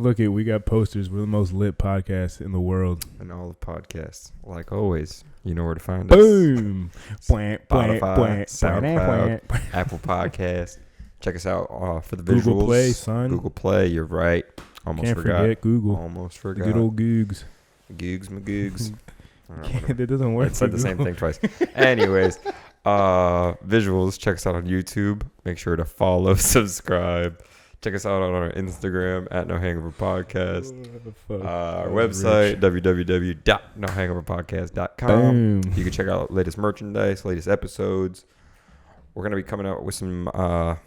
Look it, we got posters. We're the most lit podcast in the world. And all the podcasts. Like always, you know where to find us. Boom. Spotify, SoundCloud, Apple Podcasts. Check us out for the visuals. Google Play, son. Google Play, you're right. Almost forgot. Forget Google. Almost forgot. Good old Googs. Googs, magoogs. That doesn't work. I said the same thing twice. Anyways, visuals. Check us out on YouTube. Make sure to follow, subscribe. Check us out on our Instagram at No Hangover Podcast. Our website, www.nohangoverpodcast.com. You can check out latest merchandise, latest episodes. We're going to be coming out with some, we're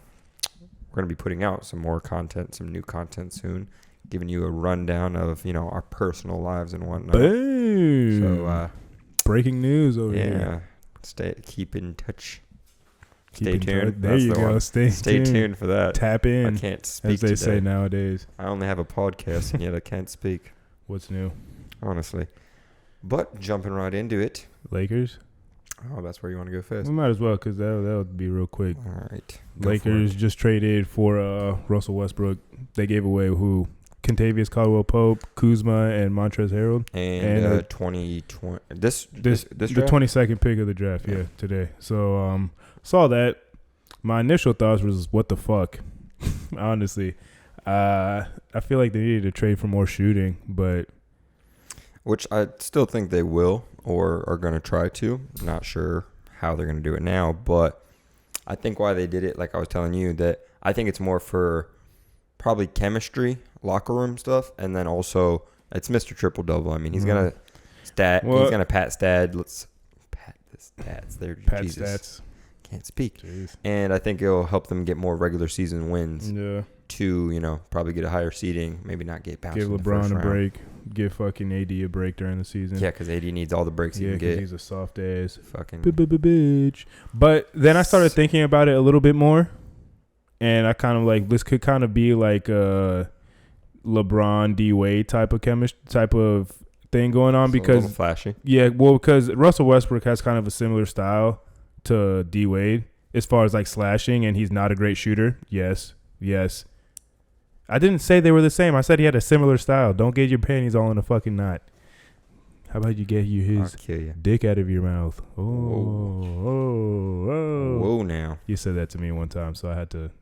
going to be putting out some more content, some new content soon, giving you a rundown of, our personal lives and whatnot. Boom. So, breaking news over here. Yeah. Keep in touch. Stay tuned. There That's you the go. one. Stay tuned for that. Tap in. I can't speak as they today. say nowadays. I only have a podcast and yet I can't speak. What's new? Honestly. But jumping right into it. Lakers? Oh, that's where you want to go first. We might as well because that would be real quick. All right. Lakers just traded for Russell Westbrook. They gave away who? Contavious Caldwell-Pope, Kuzma, and Montrezl Harrell. And 2020. This the 22nd pick of the draft, yeah, today. So saw that. My initial thoughts was, what the fuck? Honestly. I feel like they needed to trade for more shooting, but... Which I still think they will or are going to try to. Not sure how they're going to do it now, but I think why they did it, like I was telling you, that I think it's more for probably chemistry, locker room stuff, and then also it's Mr. Triple Double. I mean, he's going to he's going to pat stat. Let's pat the stats there. Pat Jesus. stats. Can't speak. Jeez. And I think it'll help them get more regular season wins. Yeah. To, probably get a higher seeding, maybe not get bounced. Give in the first LeBron a round. break. Give fucking AD a break during the season. Yeah, because AD needs all the breaks he can get. He's a soft ass. Fucking bitch. But then I started thinking about it a little bit more, and I kind of like, this could kind of be like a LeBron D Wade type of thing going on, because a little flashy. Yeah, well, because Russell Westbrook has kind of a similar style to D Wade as far as like slashing, and he's not a great shooter. Yes. I didn't say they were the same. I said he had a similar style. Don't get your panties all in a fucking knot. How about you get his dick out of your mouth? Whoa now. You said that to me one time, so I had to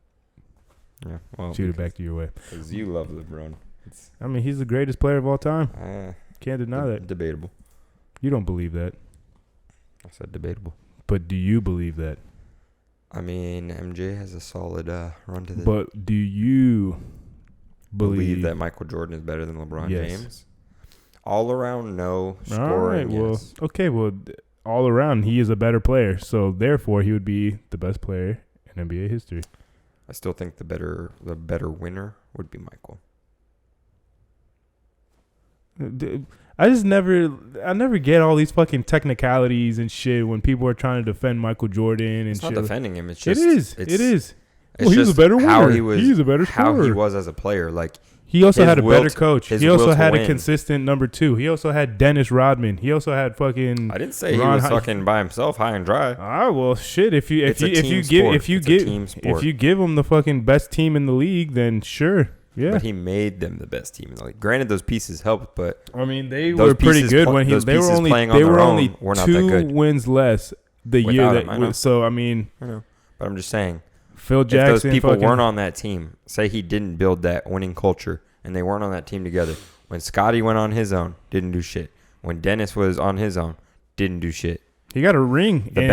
shoot it back to your way. Because you love LeBron. I mean, he's the greatest player of all time. Can't deny that. Debatable. You don't believe that. I said debatable. But do you believe that? I mean, MJ has a solid run to the... But do you believe that Michael Jordan is better than LeBron Yes. James? All around, no. Scoring, all right, yes. Well, all around, he is a better player. So, therefore, he would be the best player in NBA history. I still think the better winner would be Michael. I never get all these fucking technicalities and shit when people are trying to defend Michael Jordan and it's shit. Not defending him. It's just it is. Well, he's a better winner. He's a better scorer. How he was as a player, like he also had a better coach. He also had win. a consistent number two. He also had Dennis Rodman. He also had fucking. I didn't say he was fucking by himself, high and dry. Well, shit. If you give him the fucking best team in the league, then sure. Yeah. But he made them the best team in the league. Granted, those pieces helped, but I mean, they were pretty good when they were only 2 wins less the year that. So I mean, I know, but I'm just saying, Phil Jackson. If those people weren't on that team, say he didn't build that winning culture, and they weren't on that team together. When Scotty went on his own, didn't do shit. When Dennis was on his own, didn't do shit. He got a ring in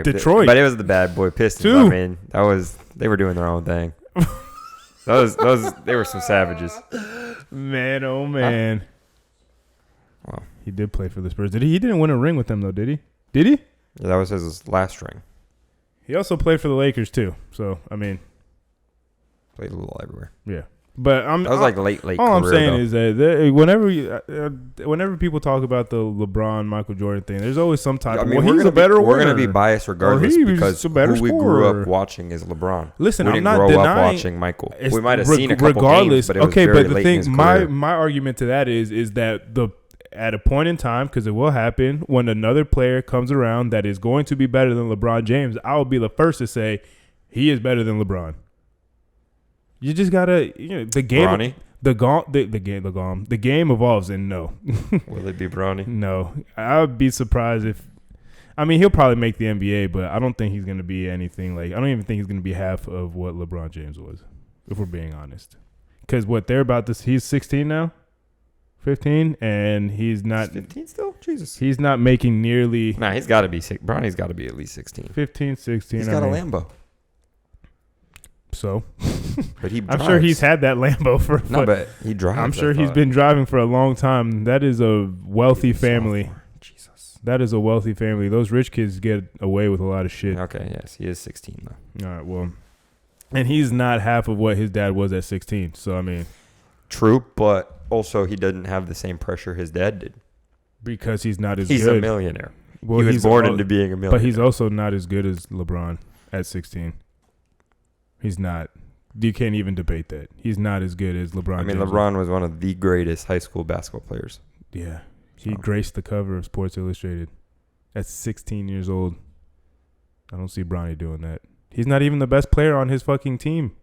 Detroit, but it was the bad boy Pistons. Too. I mean, they were doing their own thing. Those they were some savages. Man, oh man. Well, he did play for the Spurs. He didn't win a ring with them though, did he? Did he? Yeah, that was his last ring. He also played for the Lakers too. So I mean, played a little everywhere. Yeah. But that was like late. All career, I'm saying though. is that whenever people talk about the LeBron Michael Jordan thing, there's always some type. He's a better winner. We're gonna be biased regardless because who we grew up watching is LeBron. Listen, we I'm didn't not grow denying, up watching Michael. We might have seen a couple games, but it was okay. very But the late thing, in his career. my argument to that is that at a point in time, because it will happen when another player comes around that is going to be better than LeBron James, I will be the first to say he is better than LeBron. You just gotta, the game. Ronnie? The game evolves, and no. Will it be Bronny? No. I would be surprised if. I mean, he'll probably make the NBA, but I don't think he's going to be anything like. I don't even think he's going to be half of what LeBron James was, if we're being honest. Because what they're about this, he's 16 now, 15, and he's not. 15 still? Jesus. He's not making nearly. Nah, he's got to be. Bronny's got to be at least 16. 15, 16. He's got a Lambo. So, but I'm sure he's had that Lambo for. No, but he drives. I'm sure he's been driving for a long time. That is a wealthy family. Jesus. That is a wealthy family. Those rich kids get away with a lot of shit. Okay, yes, he is 16 though. All right, well, and he's not half of what his dad was at 16. So I mean, true, but also he doesn't have the same pressure his dad did because he's not as he's good. A millionaire. Well, he was born into being a millionaire. But he's also not as good as LeBron at 16. He's not. You can't even debate that. He's not as good as LeBron. I mean, James LeBron was one of the greatest high school basketball players. Yeah. He graced the cover of Sports Illustrated at 16 years old. I don't see Bronny doing that. He's not even the best player on his fucking team.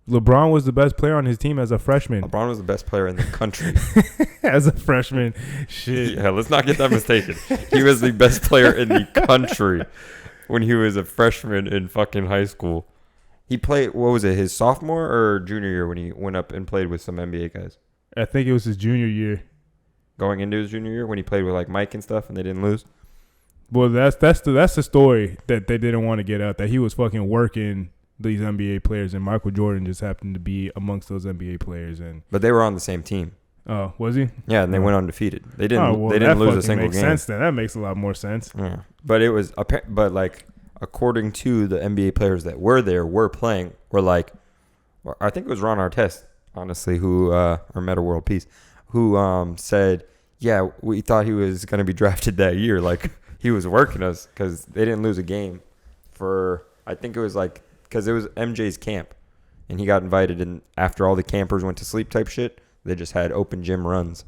LeBron was the best player on his team as a freshman. LeBron was the best player in the country. As a freshman. Shit. Yeah, let's not get that mistaken. He was the best player in the country when he was a freshman in fucking high school. He played, what was it, his sophomore or junior year when he went up and played with some NBA guys? I think it was his junior year. Going into his junior year when he played with like Mike and stuff and they didn't lose? Well, that's the story that they didn't want to get out, that he was fucking working these NBA players and Michael Jordan just happened to be amongst those NBA players. But they were on the same team. Oh, was he? Yeah, and they went undefeated. They didn't lose a single game. Sense then. That makes a lot more sense. Yeah. But like according to the NBA players that were there, were playing, were like, I think it was Ron Artest, honestly, who or Meta World Peace, who said, yeah, we thought he was going to be drafted that year. Like he was working us because they didn't lose a game for, I think it was like, because it was MJ's camp and he got invited, and after all the campers went to sleep type shit, they just had open gym runs.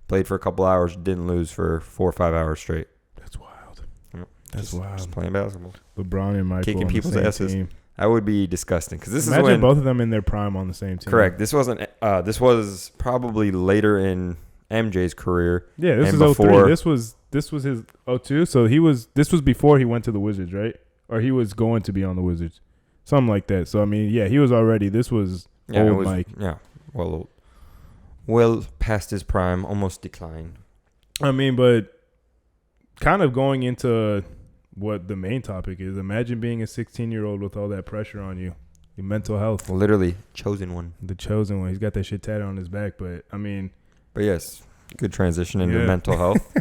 Played for a couple hours, didn't lose for 4 or 5 hours straight. That's wild. Yep. That's wild. Just playing basketball. LeBron and Michael kicking on people's the same asses. Team. That would be disgusting because this Imagine is when both of them in their prime on the same team. Correct. This wasn't. This was probably later in MJ's career. Yeah, this is 03. This was his 02. So this was before he went to the Wizards, right? Or he was going to be on the Wizards, something like that. So I mean, yeah, he was already. This was old Mike. Yeah, well past his prime, almost declined. I mean, but kind of going into what the main topic is. Imagine being a 16-year-old with all that pressure on you. Your mental health. Literally, chosen one. The chosen one. He's got that shit tatted on his back, but I mean. But yes, good transition into mental health.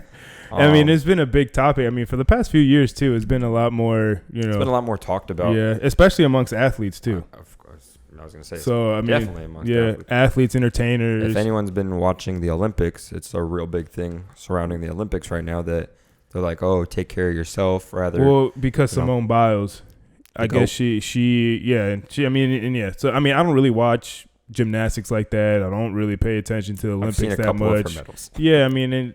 I mean, it's been a big topic. I mean, for the past few years, too, it's been a lot more, It's been a lot more talked about. Yeah, especially amongst athletes, too. Of course. I was going to say. So, I mean. Definitely amongst athletes, entertainers. If anyone's been watching the Olympics, it's a real big thing surrounding the Olympics right now that they're like, oh, take care of yourself rather. Well, because Simone Biles, I guess she. So, I mean, I don't really watch gymnastics like that. I don't really pay attention to the Olympics I've seen a that couple much. Of her medals. Yeah, I mean, and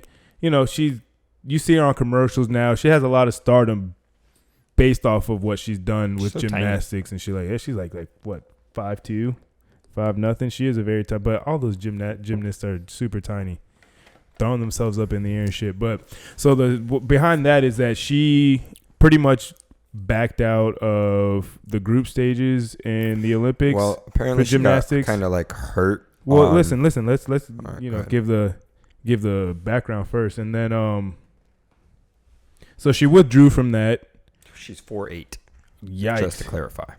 you see her on commercials now. She has a lot of stardom based off of what she's done with gymnastics, tiny. And she's like what, 5'2", 5'0". She is a very tough, but all those gymnasts are super tiny, throwing themselves up in the air and shit. But so behind that is that she pretty much backed out of the group stages in the Olympics. Well, apparently for gymnastics, kind of like hurt. Well, listen. Let's right, give the background first, and then so she withdrew from that. She's 4'8". Yikes! Just to clarify.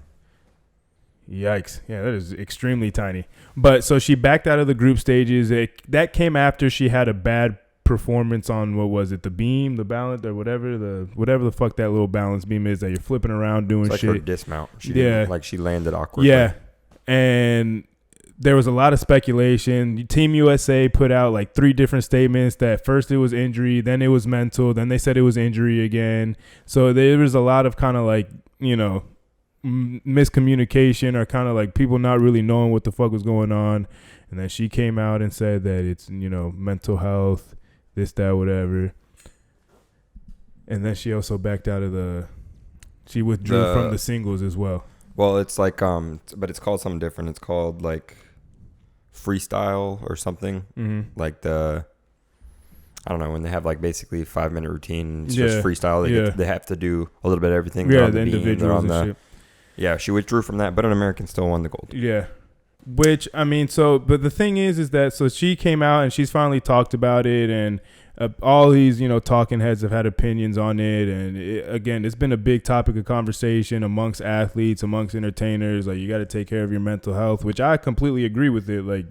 Yikes! Yeah, that is extremely tiny. But so she backed out of the group stages. That came after she had a bad performance on, what was it, the beam, the balance, or whatever the fuck that little balance beam is that you're flipping around doing it's like shit. Her dismount. She landed awkwardly. Yeah, and there was a lot of speculation. Team USA put out like 3 different statements that first it was injury, then it was mental, then they said it was injury again. So there was a lot of kind of like, miscommunication, or kind of like people not really knowing what the fuck was going on. And then she came out and said that it's, mental health, this, that, whatever. And then she also backed out of she withdrew from the singles as well. Well, it's like but it's called something different. It's called like freestyle or something. Mm-hmm. Like I don't know, when they have like basically 5-minute routine, it's Yeah. just freestyle. They have to do a little bit of everything. Yeah, They're on the the beam, they're individuals on and the shit. Yeah, she withdrew from that, but an American still won the gold. Yeah. Which, I mean, but the thing is that, so she came out and she's finally talked about it, and all these, talking heads have had opinions on it. And again, it's been a big topic of conversation amongst athletes, amongst entertainers. Like, you got to take care of your mental health, which I completely agree with it. Like,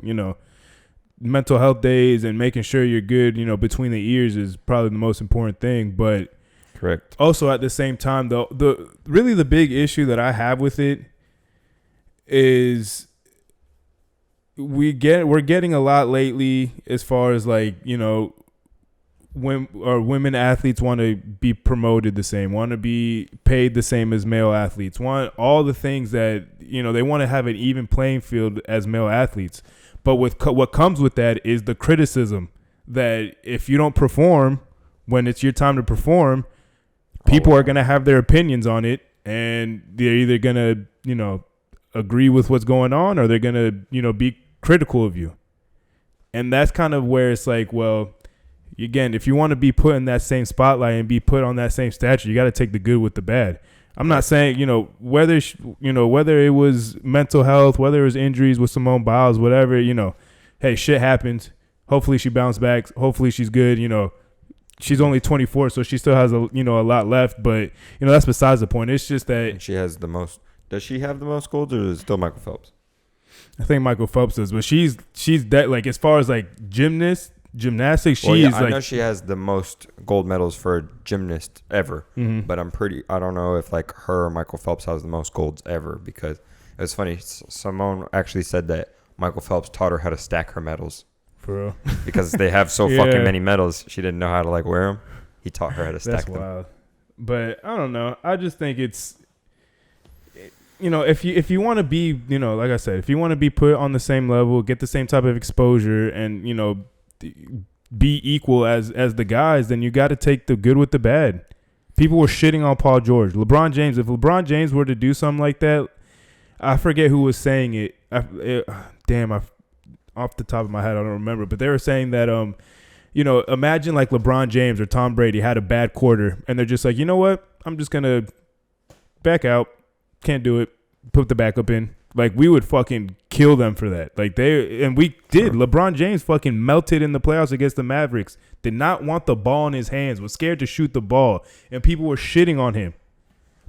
mental health days and making sure you're good, between the ears is probably the most important thing. But correct. Also at the same time, though, the big issue that I have with it is we're getting a lot lately as far as like, when women athletes want to be promoted the same, want to be paid the same as male athletes, want all the things that, they want to have an even playing field as male athletes. But what comes with that is the criticism that if you don't perform when it's your time to perform, people are going to have their opinions on it, and they're either going to, agree with what's going on, or they're going to, be critical of you. And that's kind of where it's like, well, again, if you want to be put in that same spotlight and be put on that same stature, you got to take the good with the bad. I'm not saying, whether it was mental health, whether it was injuries with Simone Biles, whatever, hey, shit happens. Hopefully she bounced back. Hopefully she's good. She's only 24, so she still has a lot left. But that's besides the point. It's just that And she has the most. Does she have the most golds, or is it still Michael Phelps? I think Michael Phelps does. But she's that, like, as far as like gymnastics, Well, she's I know she has the most gold medals for a gymnast ever. Mm-hmm. But I don't know if like her or Michael Phelps has the most golds ever, because it's funny. Simone actually said that Michael Phelps taught her how to stack her medals. For real. Because they have so fucking many medals, she didn't know how to like wear them. He taught her how to stack That's them. wild. But I don't know. I just think it's, if you want to be, like I said, if you want to be put on the same level, get the same type of exposure, and be equal as the guys, then you got to take the good with the bad. People were shitting on Paul George, LeBron James. If LeBron James were to do something like that, I forget who was saying it. Off the top of my head, I don't remember. But they were saying that, imagine like LeBron James or Tom Brady had a bad quarter, and they're just like, you know what? I'm just gonna back out. Can't do it. Put the backup in. Like, we would fucking kill them for that. Like, we did. LeBron James fucking melted in the playoffs against the Mavericks. Did not want the ball in his hands. Was scared to shoot the ball, and people were shitting on him.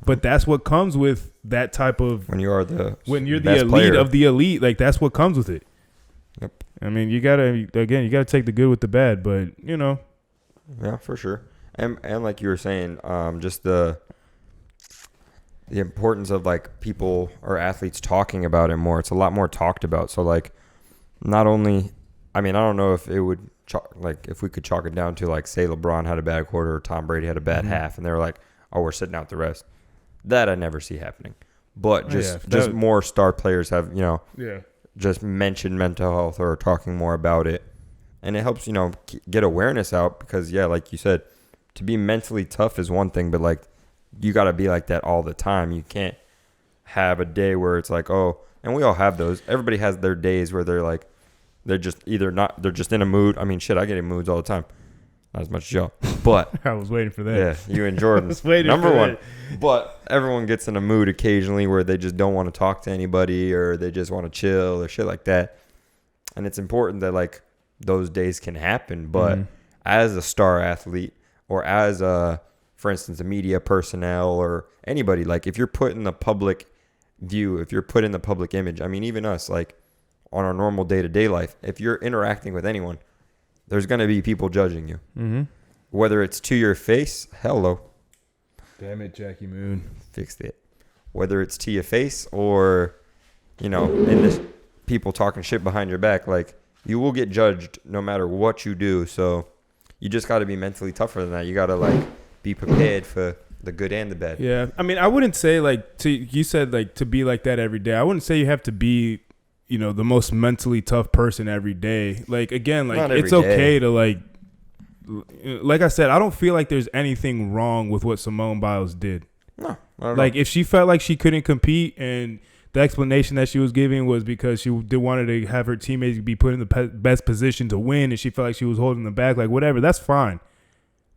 But that's what comes with that type of, when you're the elite player of the elite. Like, that's what comes with it. Yep. I mean, you gotta take the good with the bad. But Yeah, for sure. And like you were saying, just the importance of like people or athletes talking about it more. It's a lot more talked about. So like, not only, I mean, I don't know if it would if we could chalk it down to like, say LeBron had a bad quarter or Tom Brady had a bad half, and they were like, oh, we're sitting out the rest. That I never see happening. But just more star players have just mentioned mental health or talking more about it, and it helps get awareness out, because like you said, to be mentally tough is one thing, but like, you got to be like that all the time. You can't have a day where it's like, oh, and we all have those. Everybody has their days where they're like, they're just they're just in a mood. I mean, shit, I get in moods all the time. Not as much as y'all, but I was waiting for that. Yeah, you and Jordan, number one. But everyone gets in a mood occasionally where they just don't want to talk to anybody, or they just want to chill or shit like that. And it's important that like those days can happen. But as a star athlete, or as for instance, a media personnel or anybody, like if you're put in the public view, if you're put in the public image, I mean, even us, like on our normal day-to-day life, if you're interacting with anyone, there's going to be people judging you. Mm-hmm. Whether it's to your face, hello. Damn it, Jackie Moon. Fixed it. Whether it's to your face or, in this people talking shit behind your back, like, you will get judged no matter what you do. So you just got to be mentally tougher than that. You got to like be prepared for the good and the bad. Yeah. I mean, I wouldn't say like you said like to be like that every day. I wouldn't say you have to be, the most mentally tough person every day. Like, again, like it's okay to like I said, I don't feel like there's anything wrong with what Simone Biles did. No, I don't Like know. if she felt like she couldn't compete and the explanation that she was giving was because she did wanted to have her teammates be put in the best position to win, and she felt like she was holding them back, like whatever, that's fine.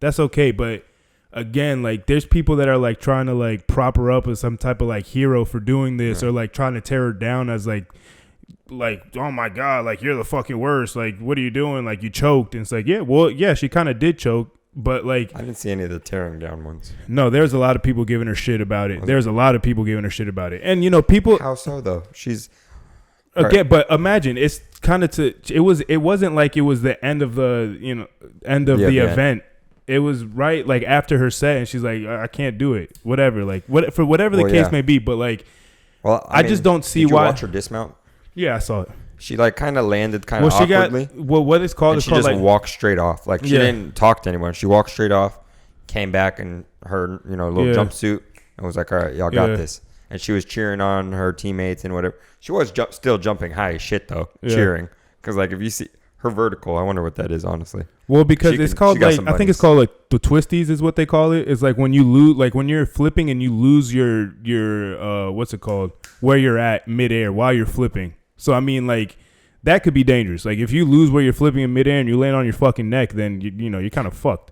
That's okay. But again, like there's people that are like trying to like prop her up as some type of like hero for doing this, or like trying to tear her down as like oh my god, like you're the fucking worst, like what are you doing, like you choked. And it's like, yeah, well, yeah, she kind of did choke, but like I didn't see any of the tearing down ones. no, there's a lot of people giving her shit about it. There's a lot of people giving her shit about it. And you know, people How so though? She's again, but imagine it's kind of it wasn't like it was the end of the the event. It was right like after her set, and she's like, I can't do it, whatever, like for whatever the case may be. But like, well, I just don't see did you why. Watch her dismount. Yeah, I saw it. She like kind of landed kind of awkwardly. What it's called? And It's she called just like walked straight off. Like she didn't talk to anyone. She walked straight off, came back in her little jumpsuit, and was like, "All right, y'all got this." And she was cheering on her teammates and whatever. She was still jumping high as shit though, cheering. Because like if you see her vertical, I wonder what that is honestly. Well, because it's called like I think it's called like the twisties is what they call it. It's like when you lose, like when you're flipping and you lose your what's it called, where you're at midair while you're flipping. So I mean, like that could be dangerous. Like if you lose where you're flipping in midair and you land on your fucking neck, then you're kind of fucked.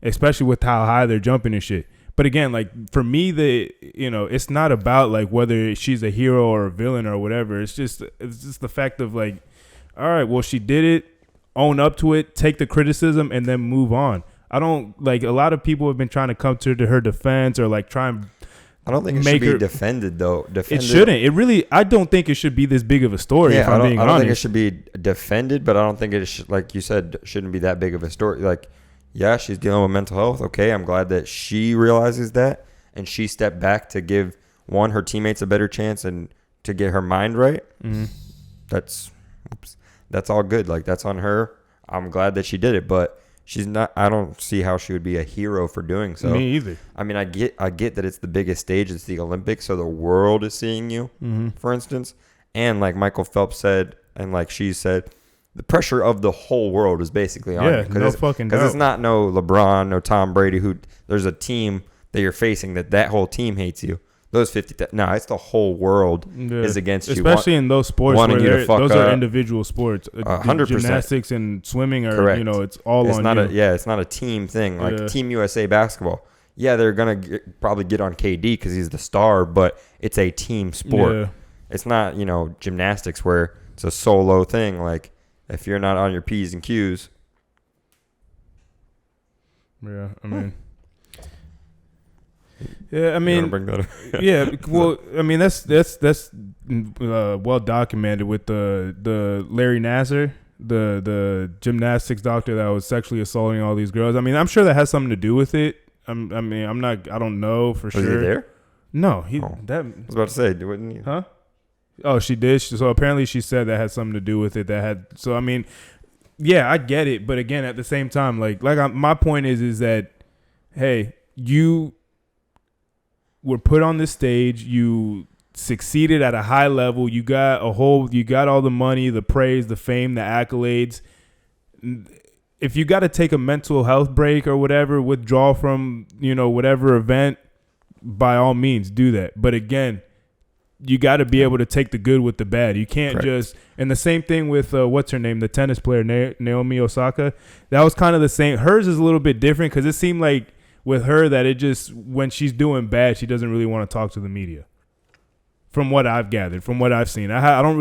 Especially with how high they're jumping and shit. But again, like for me, it's not about like whether she's a hero or a villain or whatever. It's just the fact of like, all right, well she did it, own up to it, take the criticism, and then move on. I don't like a lot of people have been trying to come to her defense or like try and. I don't think it should be defended though. It shouldn't. It really. I don't think it should be this big of a story. If I'm being honest, I don't think it should be defended, but I don't think it should, like you said, shouldn't be that big of a story. Like, yeah, she's dealing with mental health. Okay, I'm glad that she realizes that and she stepped back to give her teammates a better chance and to get her mind right. Mm-hmm. That's all good. Like that's on her. I'm glad that she did it, but. She's not. I don't see how she would be a hero for doing so. Me either. I mean, I get that it's the biggest stage. It's the Olympics, so the world is seeing you, for instance. And like Michael Phelps said, and like she said, the pressure of the whole world is basically on you. No fucking doubt. Because it's not no LeBron, no Tom Brady. Who there's a team that you're facing that whole team hates you. Those 50. No, it's the whole world is against you. Especially in those sports where those are individual sports. 100%. Gymnastics and swimming are, correct. It's all it's on not you. It's not a team thing. Like Team USA basketball. Yeah, they're going to probably get on KD because he's the star, but it's a team sport. Yeah. It's not, gymnastics where it's a solo thing. Like, if you're not on your P's and Q's. Yeah, I mean... Yeah, I mean, you want to bring that up? Yeah, well, I mean that's well documented with the Larry Nassar, the gymnastics doctor that was sexually assaulting all these girls. I mean, I'm sure that has something to do with it. I don't know for sure. Was he there? No, I was about to say, wouldn't you? Huh? Oh, she did. So apparently, she said that had something to do with it. So I mean, yeah, I get it, but again, at the same time, my point is that, hey, you were put on this stage, you succeeded at a high level, you got all the money, the praise, the fame, the accolades. If you got to take a mental health break or whatever, withdraw from, whatever event, by all means do that. But again, you got to be able to take the good with the bad. You can't just, and the same thing with, what's her name? The tennis player, Naomi Osaka. That was kind of the same. Hers is a little bit different because it seemed like, with her that it just when she's doing bad, she doesn't really want to talk to the media. From what I've gathered, from what I've seen, I haven't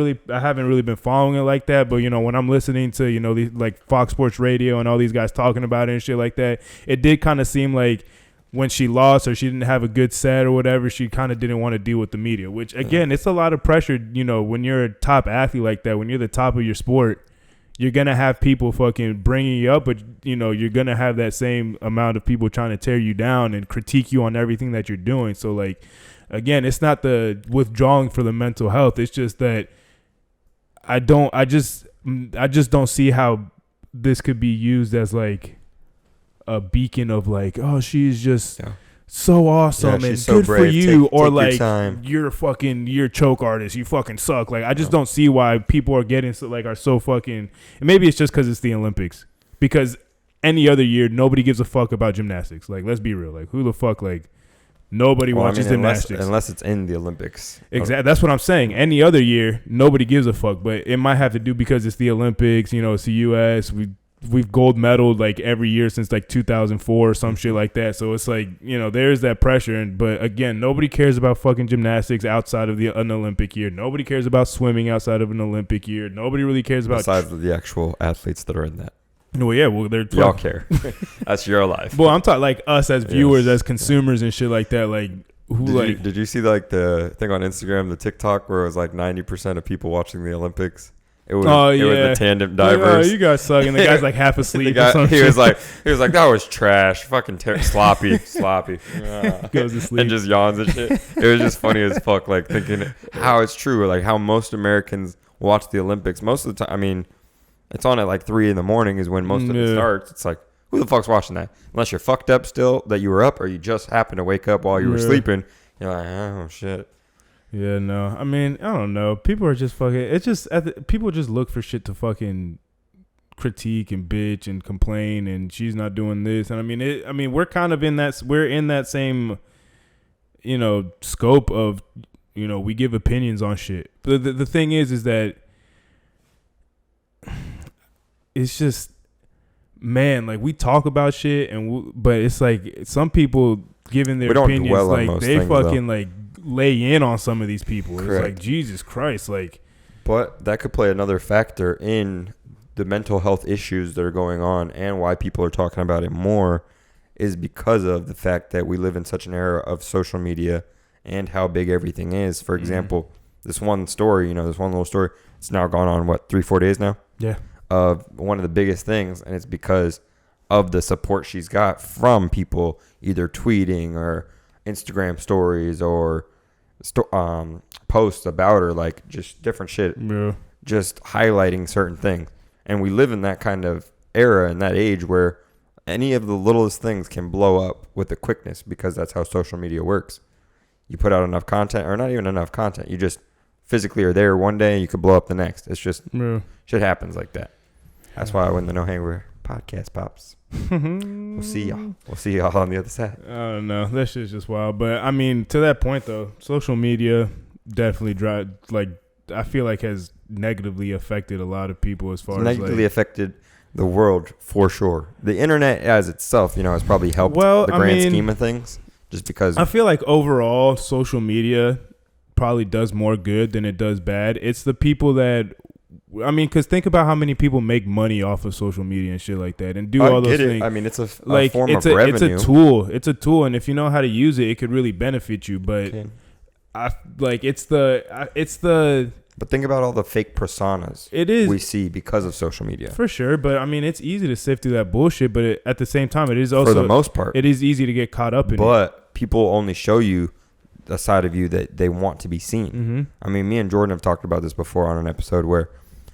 really been following it like that. But when I'm listening to these like Fox Sports Radio and all these guys talking about it and shit like that, it did kind of seem like when she lost or she didn't have a good set or whatever, she kind of didn't want to deal with the media. Which again, it's a lot of pressure. When you're a top athlete like that, when you're the top of your sport. You're going to have people fucking bringing you up, but, you're going to have that same amount of people trying to tear you down and critique you on everything that you're doing. So, again, it's not the withdrawing for the mental health. It's just that I just don't see how this could be used as, a beacon of, oh, she's just... Yeah. So awesome and so good brave. For you, take you're a choke artist, you fucking suck. I just don't see why people are getting are so fucking. And maybe it's just because it's the Olympics. Because any other year, nobody gives a fuck about gymnastics. Let's be real. Who the fuck Nobody watches gymnastics unless it's in the Olympics. Exactly. That's what I'm saying. Any other year, nobody gives a fuck. But it might have to do because it's the Olympics. You know, it's the U.S. We've gold medaled like every year since like 2004 or some shit like that. So it's like, you know, there's that pressure. But again, nobody cares about fucking gymnastics outside of an Olympic year. Nobody cares about swimming outside of an Olympic year. Nobody really cares about besides the actual athletes that are in that. Well, yeah, well, they're y'all care. That's your life. Well, I'm talking like us as viewers, as consumers and shit like that. Like, did you see like the thing on Instagram, the TikTok, where it was like 90% of people watching the Olympics? It was the tandem divers. Oh, you guys suck, and the guy's like half asleep. Or something. He was like, that was trash, fucking sloppy. Goes to sleep and just yawns and shit. It was just funny as fuck, like thinking how it's true, like how most Americans watch the Olympics. Most of the time, I mean, it's on at like 3 a.m. is when most of it starts. It's like, who the fuck's watching that? Unless you're fucked up still that you were up, or you just happened to wake up while you were sleeping. You're like, oh shit. Yeah, no. I mean, I don't know. People are just fucking. It's just people just look for shit to fucking critique and bitch and complain, and she's not doing this. And I mean, we're kind of in that. We're in that same, you know, scope of, you know, we give opinions on shit. But the thing is that it's just, man, like we talk about shit, but it's like some people giving their opinions, like they fucking like lay in on some of these people. Correct. It's like, Jesus Christ, like. But that could play another factor in the mental health issues that are going on, and why people are talking about it more is because of the fact that we live in such an era of social media and how big everything is. For example, this one story, you know, this one little story, it's now gone on, 3-4 days now? Yeah. Of one of the biggest things, and it's because of the support she's got from people either tweeting or Instagram stories or posts about her, like just different shit, just highlighting certain things. And we live in that kind of era and that age where any of the littlest things can blow up with a quickness, because that's how social media works. You put out enough content, or not even enough content, you just physically are there one day and you could blow up the next. It's just shit happens like that. That's why when the No Hangover podcast pops, we'll see y'all. We'll see y'all on the other side. I don't know. That shit's just wild. But I mean, to that point though, social media definitely I feel like has negatively affected a lot of people as far as negatively affected the world for sure. The internet as itself, you know, has probably helped the grand scheme of things, just because I feel like overall social media probably does more good than it does bad. It's the people that, I mean, because think about how many people make money off of social media and shit like that and do all those things. I mean, it's a form of revenue. It's a tool. It's a tool, and if you know how to use it, it could really benefit you. But it's the. But think about all the fake personas we see because of social media. For sure, but I mean, it's easy to sift through that bullshit. But at the same time, it is also, for the most part, it is easy to get caught up in. But people only show you a side of you that they want to be seen. Mm-hmm. I mean, me and Jordan have talked about this before on an episode where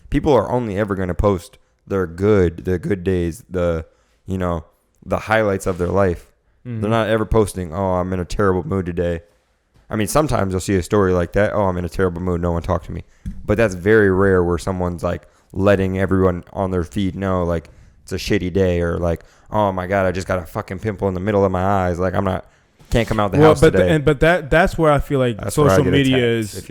people are only ever going to post their good days, the highlights of their life. Mm-hmm. They're not ever posting, oh, I'm in a terrible mood today. I mean, sometimes you'll see a story like that, oh, I'm in a terrible mood, no one talk to me. But that's very rare where someone's like letting everyone on their feed know like it's a shitty day, or like, oh my God, I just got a fucking pimple in the middle of my eyes. Like can't come out the house today. But that's where I feel like social media is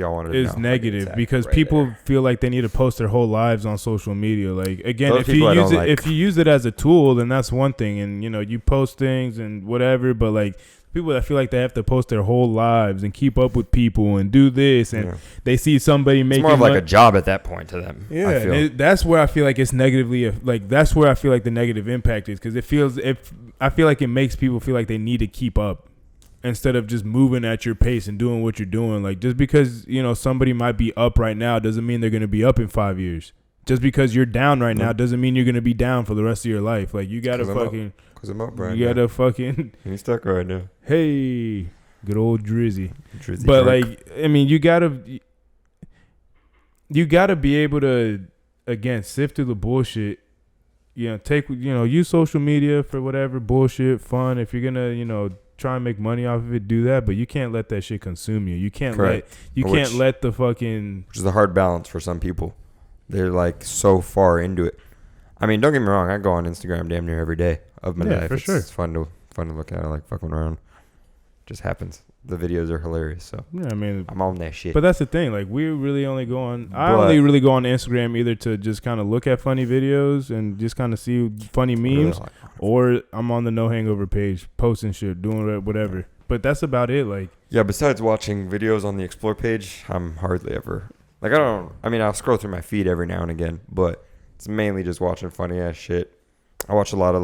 negative, because people feel like they need to post their whole lives on social media. Like, again, if you use it as a tool, then that's one thing, and you post things and whatever. But like people that feel like they have to post their whole lives and keep up with people and do this, and they see somebody making, it's more of like a job at that point to them. Yeah, that's where I feel like it's negatively, like that's where I feel like the negative impact is, because I feel like it makes people feel like they need to keep up, instead of just moving at your pace and doing what you're doing. Like, just because somebody might be up right now doesn't mean they're going to be up in 5 years. Just because you're down right now doesn't mean you're going to be down for the rest of your life. Like, you gotta fucking, because I'm up right now. You gotta fucking, he's stuck right now. Hey, good old Drizzy. But drunk. Like, I mean, you gotta be able to, again, sift through the bullshit. Use social media for whatever bullshit, fun. If you're gonna, try and make money off of it, do that, but you can't let that shit consume you. You can't let the fucking, which is a hard balance for some people. They're like so far into it. I mean, don't get me wrong, I go on Instagram damn near every day of my life. For sure. It's fun to look at. I like fucking around, just happens. The videos are hilarious, so Yeah, I mean, I'm on that shit. but that's the thing. Like, we really only go on. I But- only really go on Instagram either to just kind of look at funny videos and just kind of see funny memes, or I'm on the No Hangover page posting shit, doing whatever. But that's about it. Like, Yeah, besides watching videos on the Explore page, I'm hardly ever like I'll scroll through my feed every now and again, but it's mainly just watching funny ass shit. I watch a lot of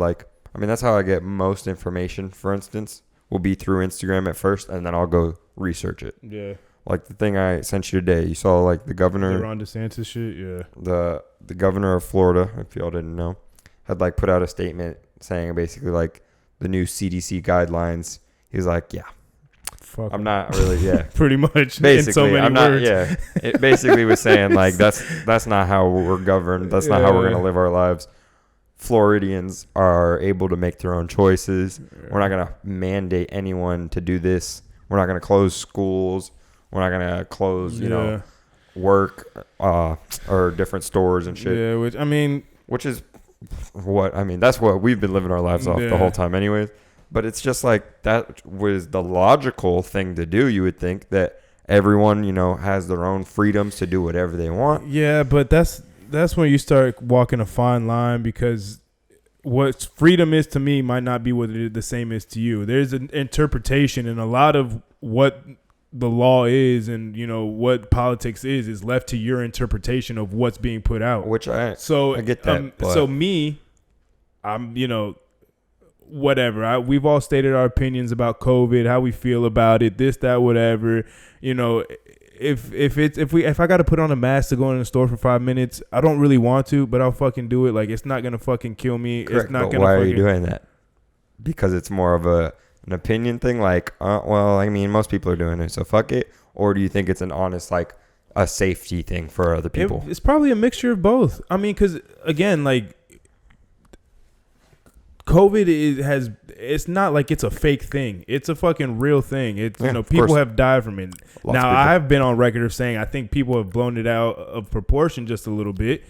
that's how I get most information. For instance, will be through Instagram at first, and then I'll go research it. yeah, Like the thing I sent you today, you saw like the governor, Ron DeSantis shit. Yeah, the governor of Florida, if y'all didn't know, had like put out a statement saying basically like the new CDC guidelines. He's like, yeah, fuck. I'm not really, yeah. Pretty much. Basically, in so many I'm not, words. yeah. It basically was saying like that's not how we're governed. That's not how we're gonna live our lives. Floridians are able to make their own choices. We're not gonna mandate anyone to do this. We're not gonna close schools. We're not gonna close, work or different stores and shit. Yeah, Which is that's what we've been living our lives off the whole time, anyways. But it's just like that was the logical thing to do. You would think that everyone, has their own freedoms to do whatever they want. Yeah, but that's when you start walking a fine line, because what freedom is to me might not be what the same is to you. There's an interpretation, and a lot of what the law is and what politics is left to your interpretation of what's being put out. Which I get that. So me, I'm whatever. We've all stated our opinions about COVID, how we feel about it, this, that, whatever. If I got to put on a mask to go in the store for 5 minutes, I don't really want to, but I'll fucking do it. Like, it's not gonna fucking kill me. Correct, it's not but gonna. Why are you doing that? Because it's more of an opinion thing. Like, most people are doing it, so fuck it. Or do you think it's an honest, like, a safety thing for other people? It's probably a mixture of both. I mean, because again, like, COVID it's not like it's a fake thing. It's a fucking real thing. It's people have died from it. Now, I've been on record of saying I think people have blown it out of proportion just a little bit.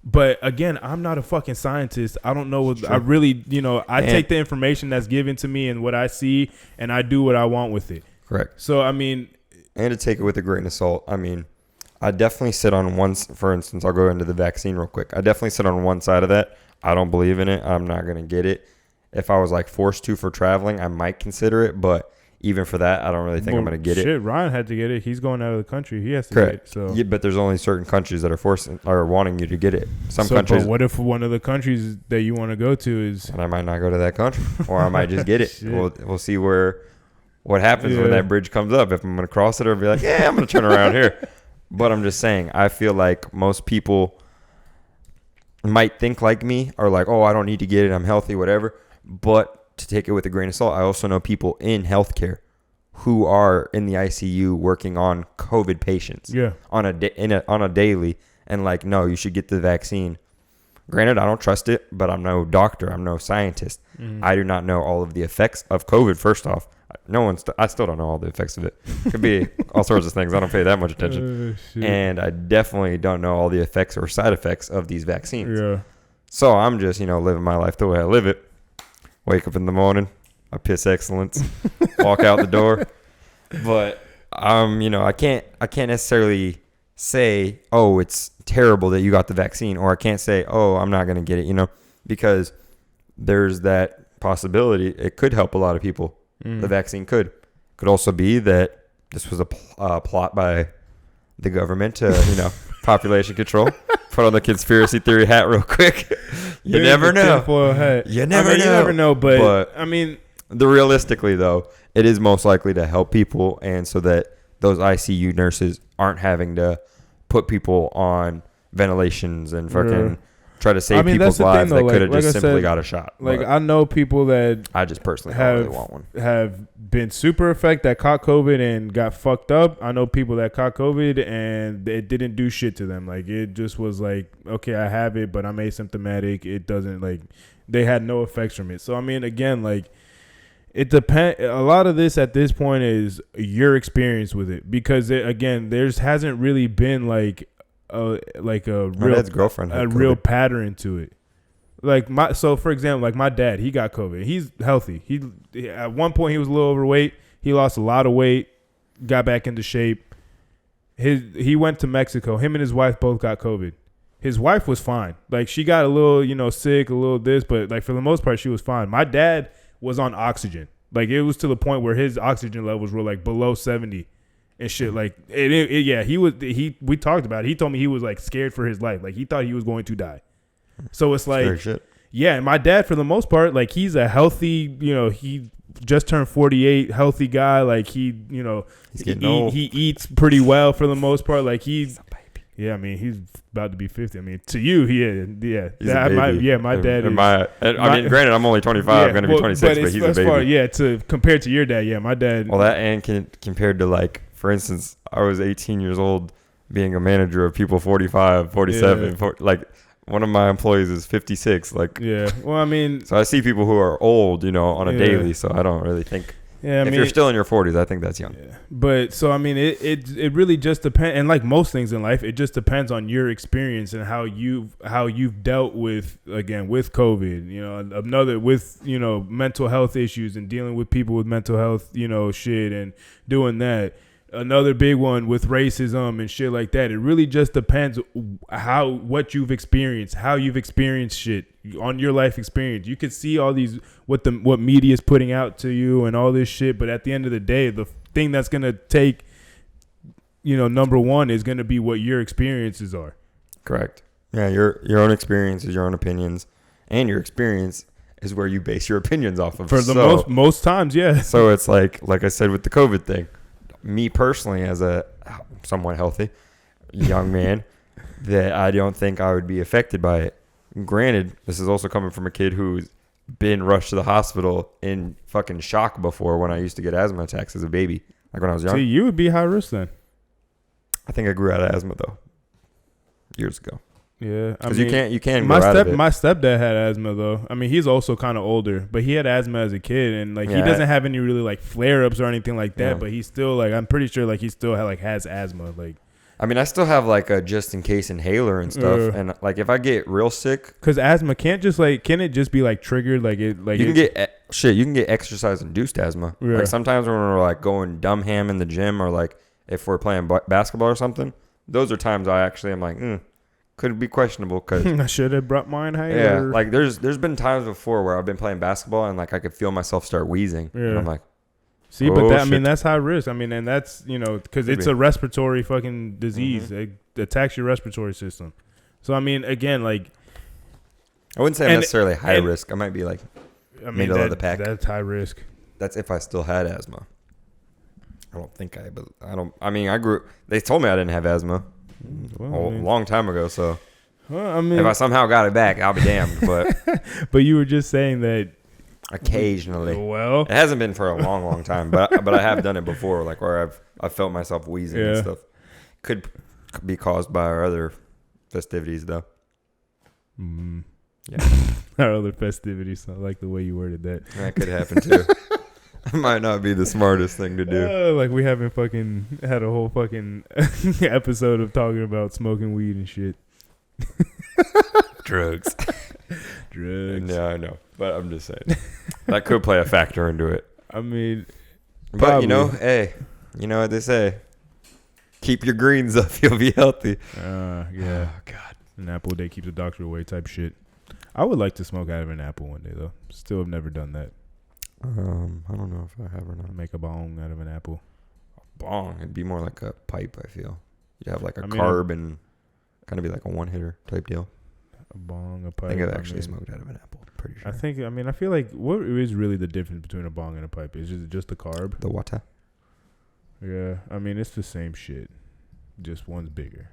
But again, I'm not a fucking scientist. I don't know what I really, I take the information that's given to me and what I see, and I do what I want with it. Correct. So, I mean, and to take it with a grain of salt, I definitely sit on one, for instance, I'll go into the vaccine real quick. I definitely sit on one side of that. I don't believe in it. I'm not going to get it. If I was like forced to for traveling, I might consider it. But even for that, I don't really think I'm going to get it. Ryan had to get it. He's going out of the country. He has to Correct. get it. So. Yeah, but there's only certain countries that are wanting you to get it. Some countries. But what if one of the countries that you want to go to is? And I might not go to that country, or I might just get it. We'll see what happens when that bridge comes up. If I'm going to cross it, or be like, yeah, I'm going to turn around here. But I'm just saying, I feel like most people might think like me, or like, oh, I don't need to get it, I'm healthy, whatever. But to take it with a grain of salt, I also know people in healthcare who are in the ICU working on COVID patients on a daily, and like, no, you should get the vaccine. Granted, I don't trust it, but I'm no doctor, I'm no scientist. I do not know all of the effects of COVID. First off, I still don't know all the effects of it. Could be all sorts of things. I don't pay that much attention. And I definitely don't know all the effects or side effects of these vaccines. Yeah. So I'm just, living my life the way I live it. Wake up in the morning, I piss excellence, walk out the door. But I can't necessarily say, oh, it's terrible that you got the vaccine, or I can't say, oh, I'm not going to get it, because there's that possibility. It could help a lot of people. The vaccine could also be that this was a plot by the government to, population control. Put on the conspiracy theory hat real quick. You never know. You never know. But realistically, though, it is most likely to help people, and so that those ICU nurses aren't having to put people on ventilations and fucking try to save people's lives that could have just simply got a shot. Like, I know people that I just personally don't really want one. Have been super affected, that caught COVID and got fucked up. I know people that caught COVID and it didn't do shit to them. Like, it just was like, okay, I have it, but I'm asymptomatic. It doesn't, like, they had no effects from it. So, again, like, it depends. A lot of this at this point is your experience with it, because there hasn't really been like a real pattern to it. Like, so for example, like my dad, he got COVID. He's healthy. He at one point he was a little overweight. He lost a lot of weight, got back into shape. He went to Mexico. Him and his wife both got COVID. His wife was fine. Like, she got a little, sick, a little this, but like for the most part, she was fine. My dad was on oxygen. Like, it was to the point where his oxygen levels were like below 70 and shit. Like, we talked about it. He told me he was like scared for his life. Like, he thought he was going to die. So it's like, yeah. And my dad, for the most part, like, he's a healthy, he just turned 48, healthy guy. Like, he's getting old. He eats pretty well for the most part. Like, yeah, I mean, he's about to be 50. I mean, to you, yeah. He's a baby. My dad is. I mean, granted, I'm only 25. I'm going to be 26, but he's a baby. Compared to your dad, yeah, my dad. Well, that and compared to, like, for instance, I was 18 years old being a manager of people 45, 47. Yeah. Like, one of my employees is 56. Like, yeah. Well, I mean. So I see people who are old, on a daily, so I don't really think. Yeah, if you're still in your 40s, I think that's young. Yeah. But so I mean, it really just depends, and like most things in life, it just depends on your experience and how you've dealt with COVID. Another with mental health issues and dealing with people with mental health shit and doing that. Another big one with racism and shit like that. It really just depends what you've experienced, how you've experienced shit on your life experience. You can see all these what media is putting out to you and all this shit, but at the end of the day, the thing that's gonna take number one is gonna be what your experiences are. Correct. Yeah, your own experiences, your own opinions, and your experience is where you base your opinions off of. For the most times, yeah. So it's like I said with the COVID thing. Me personally, as a somewhat healthy young man, that I don't think I would be affected by it. Granted, this is also coming from a kid who's been rushed to the hospital in fucking shock before when I used to get asthma attacks as a baby, like when I was young. See, you would be high risk then. I think I grew out of asthma though, years ago. Yeah, because you can't. My stepdad had asthma though. I mean, he's also kind of older, but he had asthma as a kid, and like he doesn't have any really like flare ups or anything like that. Yeah. But he's still like, I'm pretty sure like he still has asthma. Like, I mean, I still have like a just in case inhaler and stuff, and like if I get real sick, because asthma can it just be like triggered you can get exercise induced asthma. Yeah. Like sometimes when we're like going dumb ham in the gym, or like if we're playing basketball or something, those are times I actually am like, could be questionable because I should have brought mine higher. Yeah, like there's been times before where I've been playing basketball and like I could feel myself start wheezing. Yeah. And I'm like, see, but I mean that's high risk. I mean, and that's because it's a respiratory fucking disease. Mm-hmm. It attacks your respiratory system. So I mean, again, like I wouldn't say I'm necessarily high risk. I might be like middle of the pack. That's high risk. That's if I still had asthma. I don't think but I don't. I mean, they told me I didn't have asthma. Well, a long time ago, so I mean, if I somehow got it back, I'll be damned. But but you were just saying that occasionally. Well, it hasn't been for a long time, but I have done it before, like where I've felt myself wheezing and stuff. Could be caused by our other festivities, though. Mm. Yeah, our other festivities. I like the way you worded that. That could happen too. It might not be the smartest thing to do. Like we haven't fucking had a whole fucking episode of talking about smoking weed and shit. Drugs. Yeah, I know. But I'm just saying. That could play a factor into it. I mean, but hey, you know what they say. Keep your greens up. You'll be healthy. Yeah. Oh, God. An apple a day keeps the doctor away type shit. I would like to smoke out of an apple one day, though. Still have never done that. I don't know if I have or not. Make a bong out of an apple. A bong? It'd be more like a pipe, I feel. You'd have like a carb and kind of be like a one-hitter type deal. A bong, a pipe. I think I've actually smoked out of an apple. Pretty sure. I feel like what is really the difference between a bong and a pipe? Is it just the carb? The water. Yeah. I mean, it's the same shit. Just one's bigger.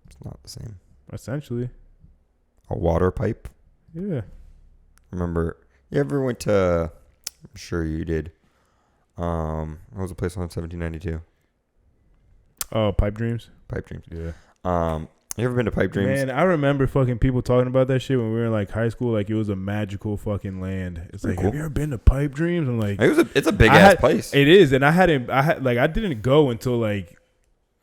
It's not the same. Essentially. A water pipe? Yeah. Remember... You ever went to, I'm sure you did, what was the place on 1792? Oh, Pipe Dreams? Pipe Dreams. Yeah. You ever been to Pipe Dreams? Man, I remember fucking people talking about that shit when we were in like high school, like it was a magical fucking land. It's like, cool. Have you ever been to Pipe Dreams? I'm like, it's a big ass place. It is, and I didn't go until like,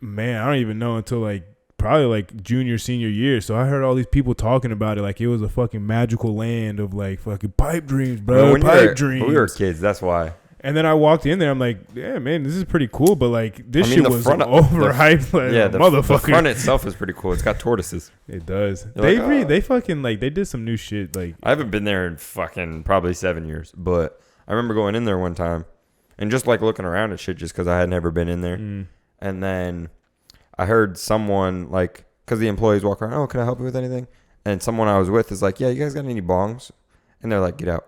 man, I don't even know until like, probably like junior, senior year. So I heard all these people talking about it like it was a fucking magical land of like fucking pipe dreams, bro. Pipe dreams. We were kids, that's why. And then I walked in there. I'm like, yeah, man, this is pretty cool. But like, this shit was front, overhyped. the motherfucker. The front itself is pretty cool. It's got tortoises. It does. You're They fucking like they did some new shit. Like I haven't been there in fucking probably 7 years, but I remember going in there one time and just like looking around at shit just because I had never been in there. And then I heard someone like, because the employees walk around, oh, can I help you with anything? And someone I was with is like, yeah, you guys got any bongs? And they're like, get out.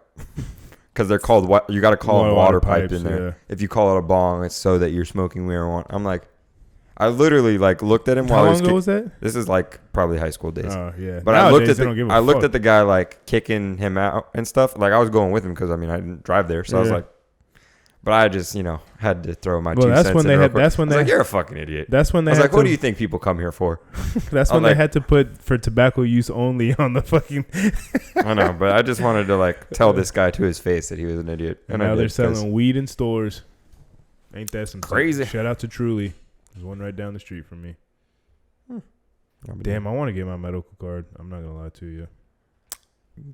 Because they're called what you got to call them water pipe in there. Yeah. If you call it a bong, it's so that you're smoking marijuana. I'm like, I literally like looked at him while How long ago was that? This is like probably high school days. Oh yeah. But nowadays, I looked at the guy like kicking him out and stuff. Like I was going with him because I mean I didn't drive there, so I was like, but I just had to throw my 2 cents. That's when they had. That's when they. Like, you're a fucking idiot. That's when they. I was like, what do you think people come here for? That's when they had to put for tobacco use only on the fucking. I know, but I just wanted to like tell this guy to his face that he was an idiot. And now they're selling weed in stores. Ain't that some crazy? Shout out to Truly. There's one right down the street from me. Damn, I want to get my medical card. I'm not gonna lie to you.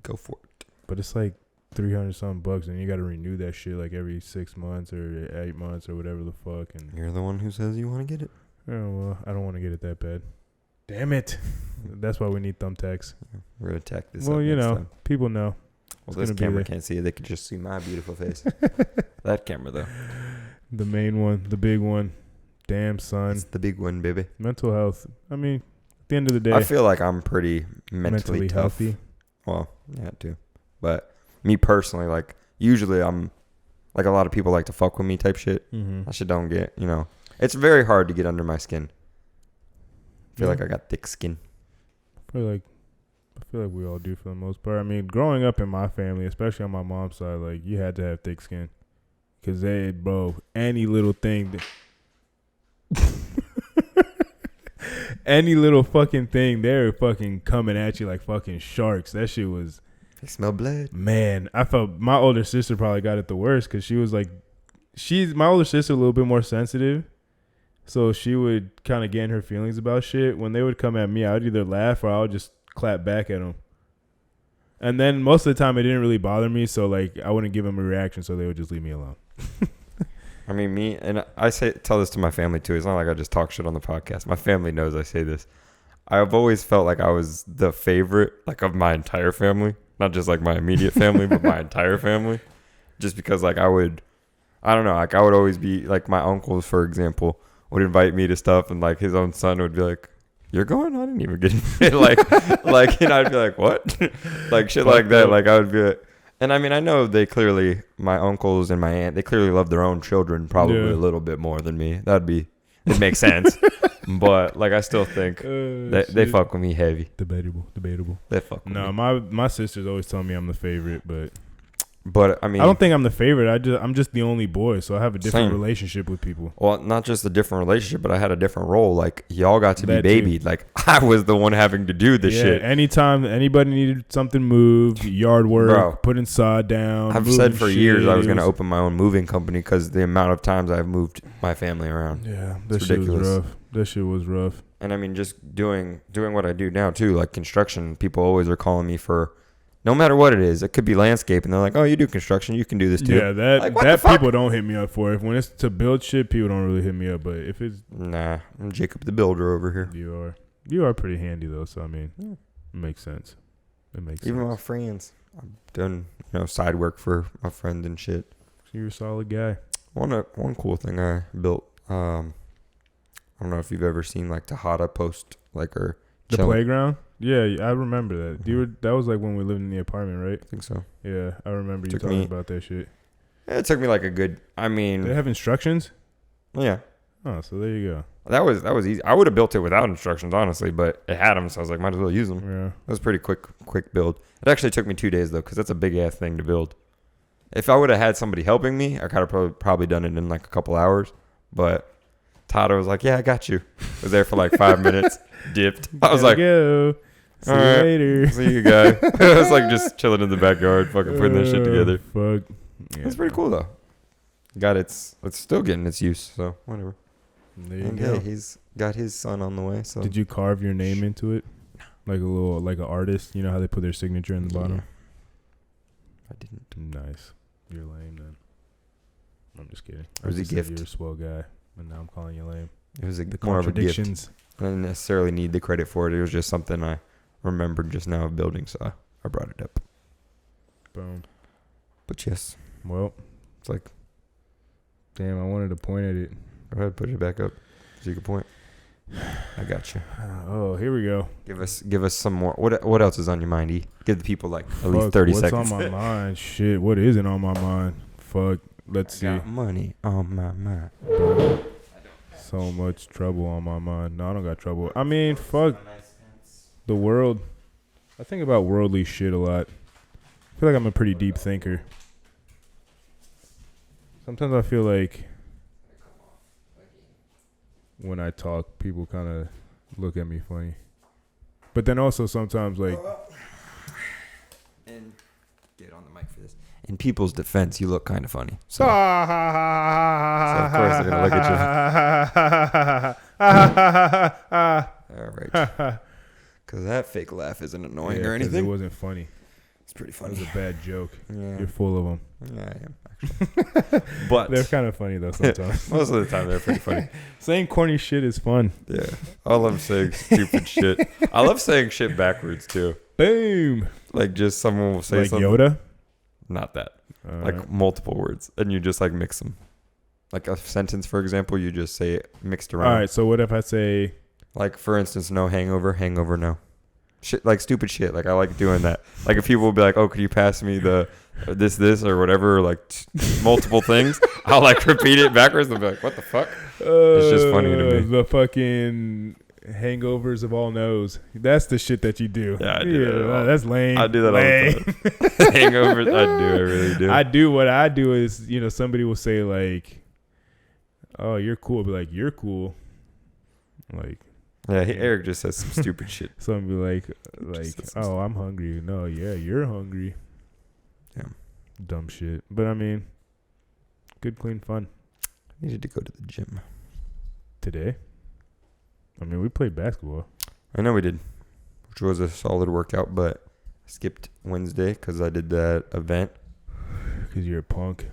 Go for it. But it's like $300 something, and you got to renew that shit like every 6 months or 8 months or whatever the fuck. And you're the one who says you want to get it. Oh well, I don't want to get it that bad. Damn it! That's why we need thumbtacks. We're gonna tack this. Well, up time. People know. Well, this camera can't see it. They can just see my beautiful face. That camera though. The main one, the big one. Damn, son. It's the big one, baby. Mental health. I mean, at the end of the day, I feel like I'm pretty mentally tough. Healthy. Well, yeah, too. But me personally, like, usually I'm, like, a lot of people like to fuck with me type shit. I shit don't get, It's very hard to get under my skin. I feel like I got thick skin. I feel like we all do for the most part. I mean, growing up in my family, especially on my mom's side, like, you had to have thick skin. Because any little thing any little fucking thing, they're fucking coming at you like fucking sharks. That shit was... They smell blood. Man, I felt my older sister probably got it the worst because she was like... my older sister a little bit more sensitive. So she would kind of get in her feelings about shit. When they would come at me, I would either laugh or I would just clap back at them. And then most of the time it didn't really bother me. So like I wouldn't give them a reaction. So they would just leave me alone. I mean, I tell this to my family too. It's not like I just talk shit on the podcast. My family knows I say this. I've always felt like I was the favorite, like, of my entire family, not just like my immediate family, but my entire family. Just because, like, I would always be like, my uncles, for example, would invite me to stuff, and like his own son would be like, "You're going? I didn't even get it." like, and I'd be like, "What?" Like shit like that. Like I would be like. And I mean, I know my uncles and my aunt, they clearly love their own children probably a little bit more than me. It makes sense. But like, I still think they fuck with me heavy. Debatable. They fuck with me. No, my sisters always tell me I'm the favorite, but I mean, I don't think I'm the favorite. I'm just the only boy, so I have a different relationship with people. Well, not just a different relationship, but I had a different role. Like, y'all got to be babied. Too. Like, I was the one having to do this shit. Anytime anybody needed something moved, yard work, putting sod down. I've said for years I was going to open my own moving company because the amount of times I've moved my family around. Yeah, that shit was rough. That shit was rough. And I mean, just doing what I do now too, like construction. People always are calling me for. No matter what it is, it could be landscape, and they're like, "Oh, you do construction, you can do this too." Yeah, that people don't hit me up for. If when it's to build shit, people don't really hit me up. But if it's I'm Jacob the Builder over here. You are pretty handy though, so I mean, it makes sense. Even my friends, I've done side work for my friend and shit. So you're a solid guy. One cool thing I built. I don't know if you've ever seen like Tejada post like or the playground. Yeah, I remember that. That was like when we lived in the apartment, right? I think so. Yeah, I remember you talking about that shit. Yeah, it took me like a good. I mean, they have instructions. Yeah. Oh, so there you go. That was easy. I would have built it without instructions, honestly, but it had them, so I was like, might as well use them. Yeah. It was pretty quick build. It actually took me 2 days though, because that's a big ass thing to build. If I would have had somebody helping me, I could have probably done it in like a couple hours. But Todd was like, "Yeah, I got you." Was there for like 5 minutes. Dipped. I was like, "Go. See you later. See you, guy." I was like just chilling in the backyard, fucking putting that shit together. Fuck. Yeah, it's pretty cool though. It's still getting its use, so whatever. There you go. He's got his son on the way. So did you carve your name into it? Like an artist, you know how they put their signature in the bottom? I didn't. Nice. You're lame then. I'm just kidding. It was a gift. You're a swell guy, and now I'm calling you lame. It was The more of a gift. contradictions. I didn't necessarily need the credit for it. It was just something I remembered just now of building, so I brought it up. Boom. But yes, Well, it's like, damn, I wanted to point at it. go ahead, put it back up so you can point. I got you. Oh, here we go. Give us some more. What else is on your mind, E? Give the people like at least Fuck, 30 what's seconds. on my mind? Shit, what isn't on my mind? Fuck, let's see. Got money on my mind. So much trouble on my mind. No, I don't got trouble. I mean, fuck the world. I think about worldly shit a lot. I feel like I'm a pretty deep thinker. Sometimes I feel like when I talk, people kind of look at me funny. But then also sometimes, like, And get on the mic for this. In people's defense, you look kind of funny. So, so of course they're gonna look at all right, because that fake laugh isn't annoying or It anything. wasn't funny. It's pretty It funny. was a bad joke. Yeah, You're full of them. yeah, I am actually. But They're kind of funny though sometimes. most of the time they're pretty funny. Saying corny shit is fun. Yeah, I love saying stupid shit. I love saying shit backwards too. Boom. Like just someone will say Like something. Yoda. Not that. All Like right. multiple words, and you just like mix them. Like a sentence, for example, you just say it mixed around. All right. So what if I say? Like for instance, no hangover, hangover no. Shit, like stupid shit. Like I like doing that. Like if people will be like, "Oh, could you pass me the this or whatever?" Like multiple things. I'll like repeat it backwards and be like, "What the fuck?" It's just funny to me. The fucking hangovers of all knows. That's the shit that you do. Yeah, I do that all- that's lame. I do that lame. all the time. Hangovers, I do. I really do. I do. What I do is, somebody will say like, "Oh, you're cool." I'll be like, "You're cool." Like, Yeah, Eric just says some stupid shit. someone be like, Just some "Oh, I'm hungry." No, yeah, you're hungry. Yeah. Dumb shit. But I mean, good, clean fun Needed to go to the gym. today. I mean, we played basketball. I know we did, which was a solid workout, but I skipped Wednesday because I did that event. Because you're a punk.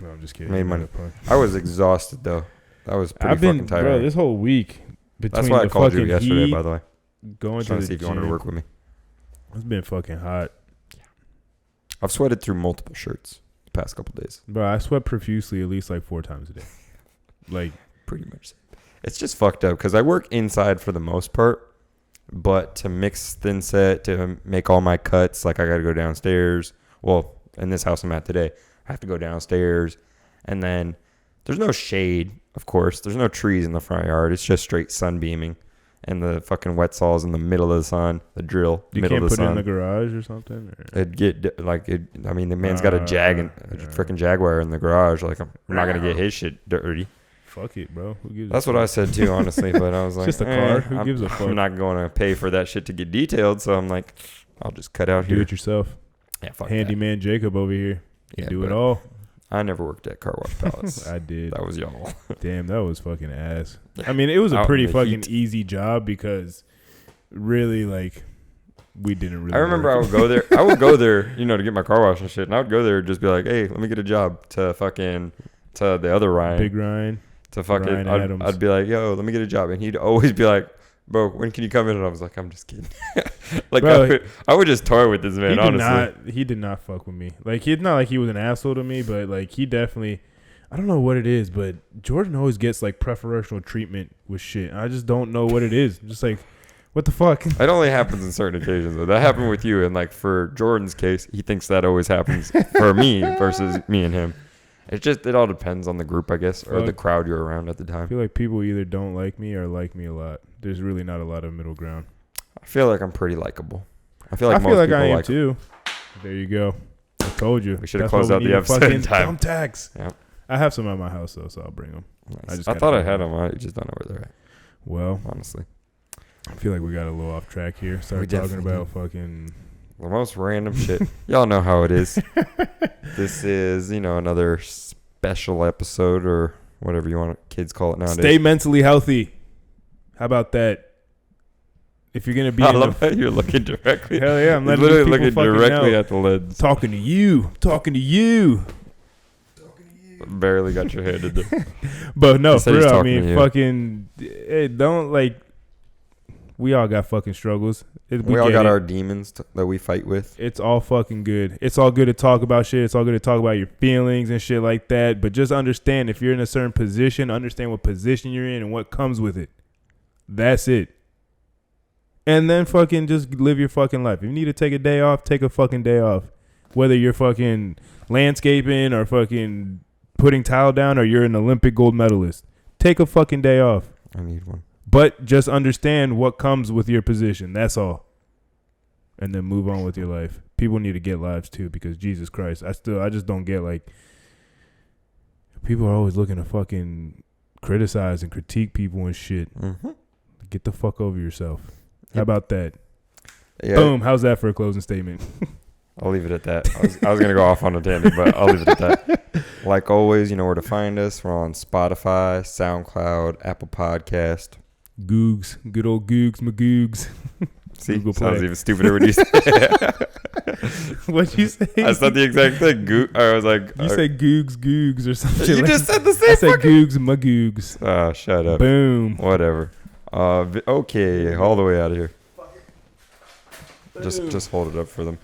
No, I'm just kidding. Made You're not money. a punk. I was exhausted though. I was pretty I've been, fucking tired. bro, this whole week between That's why I the called you fucking yesterday, heat, by the way. going Trying to to see the if you wanted to gym, work with me. it's been fucking hot. I've sweated through multiple shirts the past couple days. Bro, I sweat profusely at least like 4 times a day. Like, Pretty much. It's just fucked up because I work inside for the most part, but to mix thin set, to make all my cuts, like I got to go downstairs. Well, in this house I'm at today, I have to go downstairs, and then there's no shade, of course. There's no trees in the front yard. It's just straight sun beaming, and the fucking wet saw's in the middle of the sun. The drill, you middle can't of the put it in sun. the garage or something? Or? It'd get like it. I mean, the man's got a Yeah. freaking Jaguar in the garage. Like I'm not gonna get his shit dirty. Fuck it, bro. Who gives That's a what I fuck? said too, honestly. But I was like, Just a car. Who I'm, gives a fuck? I'm not going to pay for that shit to get detailed. So I'm like, I'll just cut out Do here. it yourself. Yeah, fuck Handyman Jacob over here. You Yeah, do it but all. that. I never worked at Car Wash Palace. I did. That was y'all. Damn, that was fucking ass. I mean, it was a Out in pretty the fucking heat. easy job because really, like, we didn't really I remember I work. would go there. I would go there, to get my car washed and shit. And I would go there and just be like, hey, let me get a job to the other Ryan. Big Ryan. To fucking, Ryan Adams. I'd be like, yo, let me get a job. And he'd always be like, bro, when can you come in? And I was like, I'm just kidding. Like, Bro, I would just toy with this man, honestly. He did not fuck with me. Like, he's not like he was an asshole to me, but like he definitely, I don't know what it is, but Jordan always gets like preferential treatment with shit. I just don't know what it is. I'm just like, what the fuck? It only happens in certain occasions, though. That happened with you. And, like, for Jordan's case, he thinks that always happens for me versus me and him. It all depends on the group, I guess, or the Fuck. crowd you're around at the I time. feel like people either don't like me or like me a lot. There's really not a lot of middle ground. I feel like I'm pretty likable. I feel like I most feel like people I am like too. There you go. I told you. We should have That's why closed we out the need a episode fucking in time. thumbtacks. Yeah. I have some at my house though, so I'll bring them. Nice. I I just thought gotta I find had them. them. I just don't know where they're at, Well, honestly. I feel like we got a little off track here. Started talking definitely about fucking. The most random shit. Y'all know how it is. This is, another special episode or whatever you want kids call it nowadays. Stay mentally healthy. How about that? If you're gonna be, I in love the, how you're looking directly. hell yeah, I'm You're letting literally these people looking fucking directly know. at the lens. Talking to you. Barely got your hand in there. But no, He said for he's real, I talking to mean, you. fucking, don't like. We all got fucking struggles. We all get got it. our demons that we fight with. It's all fucking good. It's all good to talk about shit. It's all good to talk about your feelings and shit like that. But just understand, if you're in a certain position, understand what position you're in and what comes with it. That's it. And then fucking just live your fucking life. If you need to take a day off, take a fucking day off. Whether you're fucking landscaping or fucking putting tile down or you're an Olympic gold medalist, take a fucking day off. I need one. But just understand what comes with your position. That's all. And then move on with your life. People need to get lives too, because Jesus Christ, I just don't get, like, people are always looking to fucking criticize and critique people and shit. Mm-hmm. Get the fuck over yourself. Yep. How about that? Yeah, Boom. How's that for a closing statement? I'll leave it at that. I was gonna go off on a tangent, but I'll leave it at that. Like always, you know where to find us. We're on Spotify, SoundCloud, Apple Podcast. Googs. Good old Googs, Magoogs. See, Google sounds Play. even stupider when you say What'd you say? I said the exact thing. I was like, You said Googs or something. you like just said the I same. said Googs, Magoogs. Oh, shut up. Boom. Whatever. Okay, all the way out of here. Just hold it up for them.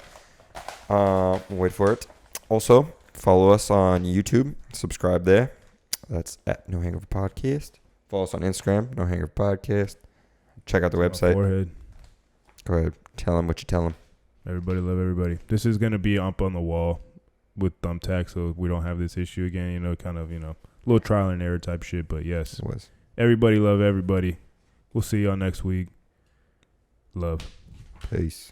Wait for it. Also, follow us on YouTube. Subscribe there. That's at No Hangover Podcast. Follow us on Instagram, No Hangover Podcast. Check out the website. Forehead. Go ahead. Tell them what you tell them. Everybody love everybody. This is going to be up on the wall with Thumbtack, so we don't have this issue again. You know, kind of, you know, a little trial and error type shit. But yes, It was. everybody love everybody. We'll see y'all next week. Love. Peace.